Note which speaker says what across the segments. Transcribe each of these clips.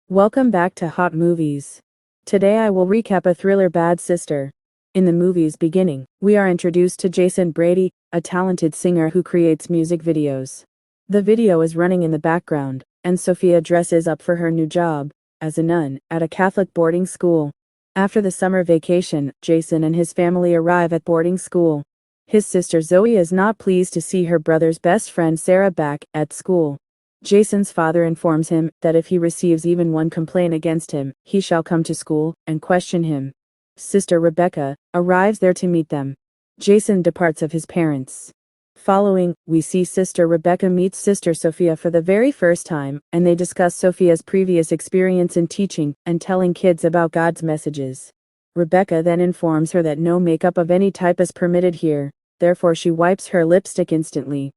Speaker 1: Welcome back to Hot Movies. Today I will recap a thriller Bad Sister. In the movie's beginning, we are introduced to Jason Brady, a talented singer who creates music videos. The video is running in the background, and Sophia dresses up for her new job, as a nun, at a Catholic boarding school. After the summer vacation, Jason and his family arrive at boarding school. His sister Zoe is not pleased to see her brother's best friend Sarah back at school. Jason's father informs him that if he receives even one complaint against him, he shall come to school and question him. Sister Rebecca arrives there to meet them. Jason departs of his parents. Following, we see Sister Rebecca meets Sister Sophia for the very first time, and they discuss Sophia's previous experience in teaching and telling kids about God's messages. Rebecca then informs her that no makeup of any type is permitted here, therefore she wipes her lipstick instantly.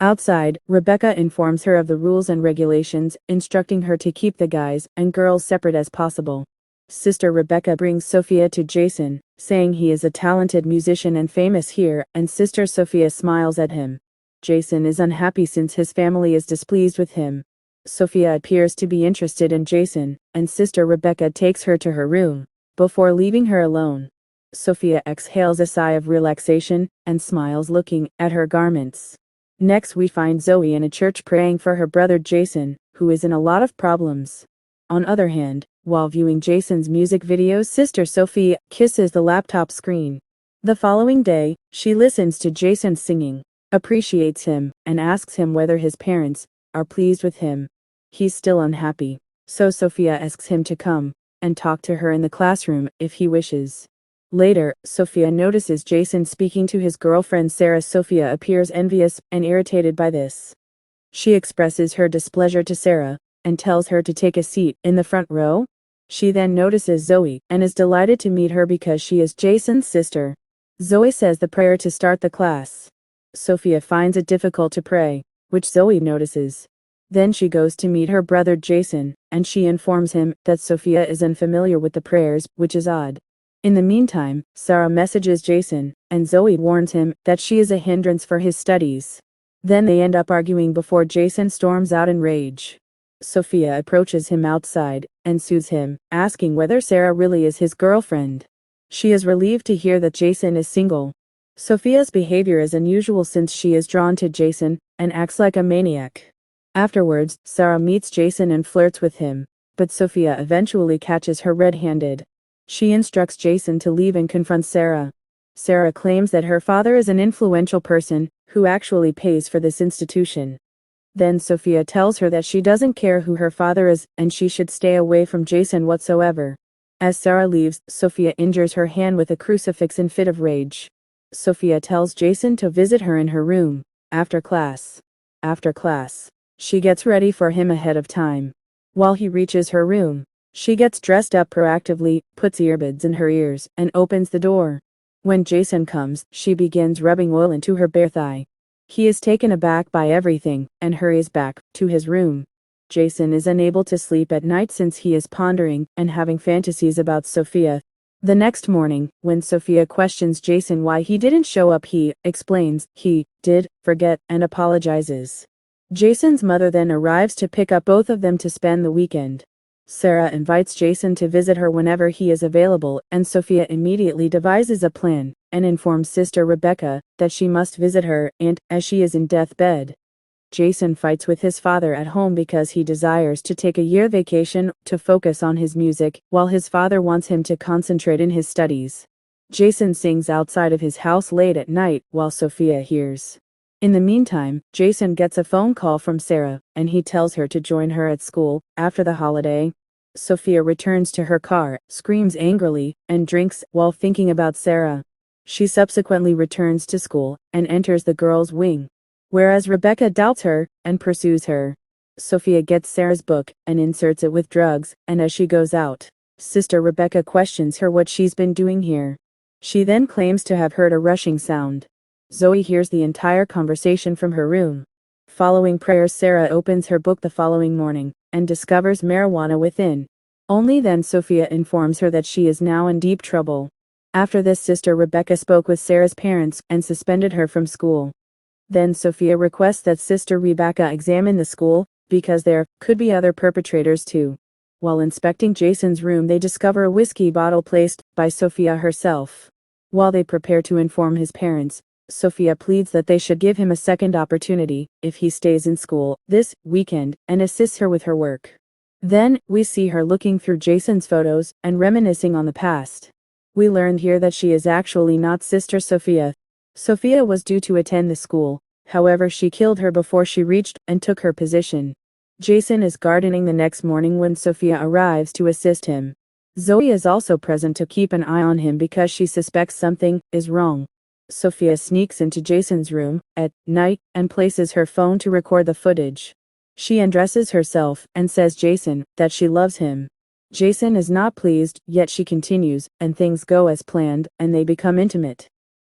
Speaker 1: Outside, Rebecca informs her of the rules and regulations, instructing her to keep the guys and girls separate as possible. Sister Rebecca brings Sophia to Jason, saying he is a talented musician and famous here, and Sister Sophia smiles at him. Jason is unhappy since his family is displeased with him. Sophia appears to be interested in Jason, and Sister Rebecca takes her to her room, before leaving her alone. Sophia exhales a sigh of relaxation, and smiles looking at her garments. Next we find Zoe in a church praying for her brother Jason, who is in a lot of problems. On other hand, while viewing Jason's music videos, Sister Sophia kisses the laptop screen. The following day, she listens to Jason singing, appreciates him, and asks him whether his parents are pleased with him. He's still unhappy, so Sophia asks him to come and talk to her in the classroom if he wishes. Later, Sophia notices Jason speaking to his girlfriend Sarah. Sophia appears envious and irritated by this. She expresses her displeasure to Sarah, and tells her to take a seat in the front row. She then notices Zoe, and is delighted to meet her because she is Jason's sister. Zoe says the prayer to start the class. Sophia finds it difficult to pray, which Zoe notices. Then she goes to meet her brother Jason, and she informs him that Sophia is unfamiliar with the prayers, which is odd. In the meantime, Sarah messages Jason, and Zoe warns him that she is a hindrance for his studies. Then they end up arguing before Jason storms out in rage. Sophia approaches him outside, and soothes him, asking whether Sarah really is his girlfriend. She is relieved to hear that Jason is single. Sophia's behavior is unusual since she is drawn to Jason, and acts like a maniac. Afterwards, Sarah meets Jason and flirts with him, but Sophia eventually catches her red-handed. She instructs Jason to leave and confronts Sarah. Sarah claims that her father is an influential person, who actually pays for this institution. Then Sophia tells her that she doesn't care who her father is, and she should stay away from Jason whatsoever. As Sarah leaves, Sophia injures her hand with a crucifix in fit of rage. Sophia tells Jason to visit her in her room, after class. After class, she gets ready for him ahead of time. While he reaches her room, she gets dressed up proactively, puts earbuds in her ears, and opens the door. When Jason comes, she begins rubbing oil into her bare thigh. He is taken aback by everything, and hurries back to his room. Jason is unable to sleep at night since he is pondering and having fantasies about Sophia. The next morning, when Sophia questions Jason why he didn't show up, he explains he did forget and apologizes. Jason's mother then arrives to pick up both of them to spend the weekend. Sarah invites Jason to visit her whenever he is available, and Sophia immediately devises a plan, and informs Sister Rebecca that she must visit her aunt, as she is in deathbed. Jason fights with his father at home because he desires to take a year vacation to focus on his music, while his father wants him to concentrate in his studies. Jason sings outside of his house late at night, while Sophia hears. In the meantime, Jason gets a phone call from Sarah, and he tells her to join her at school after the holiday. Sophia returns to her car, screams angrily, and drinks while thinking about Sarah. She subsequently returns to school and enters the girls' wing, whereas Rebecca doubts her and pursues her. Sophia gets Sarah's book and inserts it with drugs, and as she goes out, Sister Rebecca questions her what she's been doing here. She then claims to have heard a rushing sound. Zoe hears the entire conversation from her room. Following prayers, Sarah opens her book the following morning and discovers marijuana within. Only then Sophia informs her that she is now in deep trouble. After this, Sister Rebecca spoke with Sarah's parents and suspended her from school. Then Sophia requests that Sister Rebecca examine the school, because there could be other perpetrators too. While inspecting Jason's room, they discover a whiskey bottle placed by Sophia herself. While they prepare to inform his parents, Sophia pleads that they should give him a second opportunity if he stays in school this weekend and assists her with her work. Then, we see her looking through Jason's photos and reminiscing on the past. We learned here that she is actually not Sister Sophia. Sophia was due to attend the school, however she killed her before she reached and took her position. Jason is gardening the next morning when Sophia arrives to assist him. Zoe is also present to keep an eye on him because she suspects something is wrong. Sophia sneaks into Jason's room at night and places her phone to record the footage. She undresses herself and says Jason that she loves him. Jason is not pleased, yet she continues, and things go as planned, and they become intimate.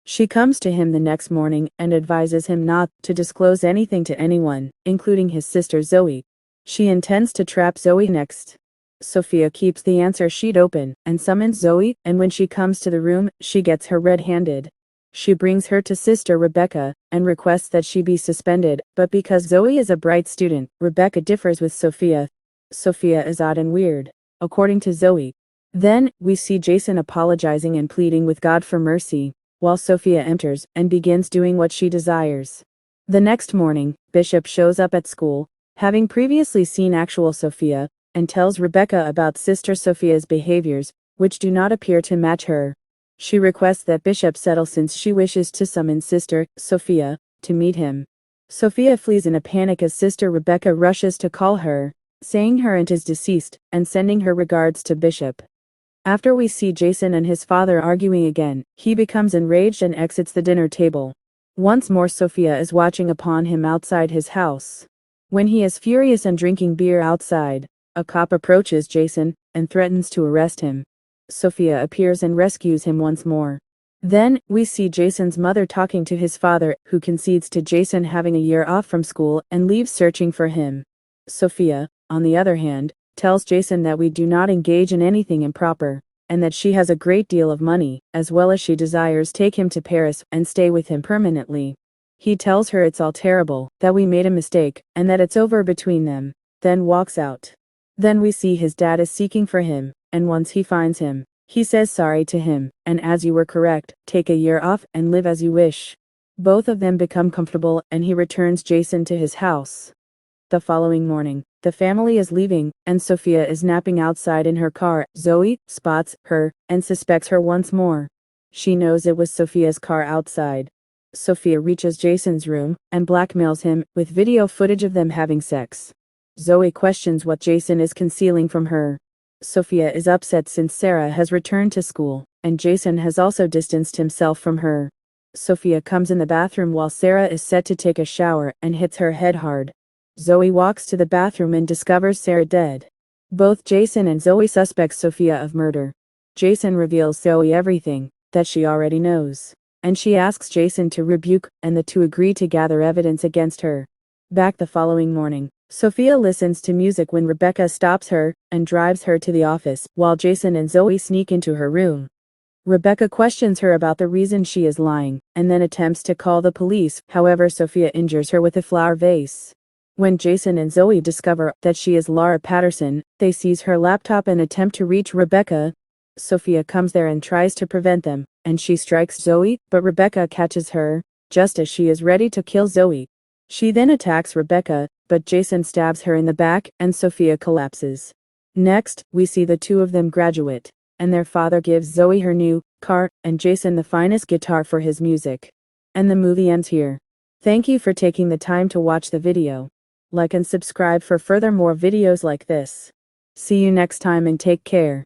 Speaker 1: She comes to him the next morning and advises him not to disclose anything to anyone, including his sister Zoe. She intends to trap Zoe next. Sophia keeps the answer sheet open and summons Zoe, and when she comes to the room, she gets her red-handed. She brings her to Sister Rebecca and requests that she be suspended, but because Zoe is a bright student, Rebecca differs with Sophia. Sophia is odd and weird, according to Zoe. Then, we see Jason apologizing and pleading with God for mercy, while Sophia enters and begins doing what she desires. The next morning, Bishop shows up at school, having previously seen actual Sophia, and tells Rebecca about Sister Sophia's behaviors, which do not appear to match her. She requests that Bishop settle since she wishes to summon Sister Sophia to meet him. Sophia flees in a panic as Sister Rebecca rushes to call her, saying her aunt is deceased and sending her regards to Bishop. After we see Jason and his father arguing again, he becomes enraged and exits the dinner table. Once more Sophia is watching upon him outside his house. When he is furious and drinking beer outside, a cop approaches Jason and threatens to arrest him. Sophia appears and rescues him once more. Then, we see Jason's mother talking to his father, who concedes to Jason having a year off from school and leaves searching for him. Sophia, on the other hand, tells Jason that we do not engage in anything improper, and that she has a great deal of money, as well as she desires take him to Paris and stay with him permanently. He tells her it's all terrible, that we made a mistake, and that it's over between them, then walks out. Then we see his dad is seeking for him, and once he finds him, he says sorry to him, and as you were correct, take a year off and live as you wish. Both of them become comfortable and he returns Jason to his house. The following morning, the family is leaving, and Sophia is napping outside in her car. Zoe spots her and suspects her once more. She knows it was Sophia's car outside. Sophia reaches Jason's room and blackmails him with video footage of them having sex. Zoe questions what Jason is concealing from her. Sophia is upset since Sarah has returned to school, and Jason has also distanced himself from her. Sophia comes in the bathroom while Sarah is set to take a shower and hits her head hard. Zoe walks to the bathroom and discovers Sarah dead. Both Jason and Zoe suspect Sophia of murder. Jason reveals Zoe everything that she already knows, and she asks Jason to rebuke and the two agree to gather evidence against her. Back the following morning, Sophia listens to music when Rebecca stops her and drives her to the office, while Jason and Zoe sneak into her room. Rebecca questions her about the reason she is lying, and then attempts to call the police, however Sophia injures her with a flower vase. When Jason and Zoe discover that she is Laura Patterson, they seize her laptop and attempt to reach Rebecca. Sophia comes there and tries to prevent them, and she strikes Zoe, but Rebecca catches her, just as she is ready to kill Zoe. She then attacks Rebecca, but Jason stabs her in the back and Sophia collapses. Next, we see the two of them graduate, and their father gives Zoe her new car and Jason the finest guitar for his music. And the movie ends here. Thank you for taking the time to watch the video. Like and subscribe for further more videos like this. See you next time and take care.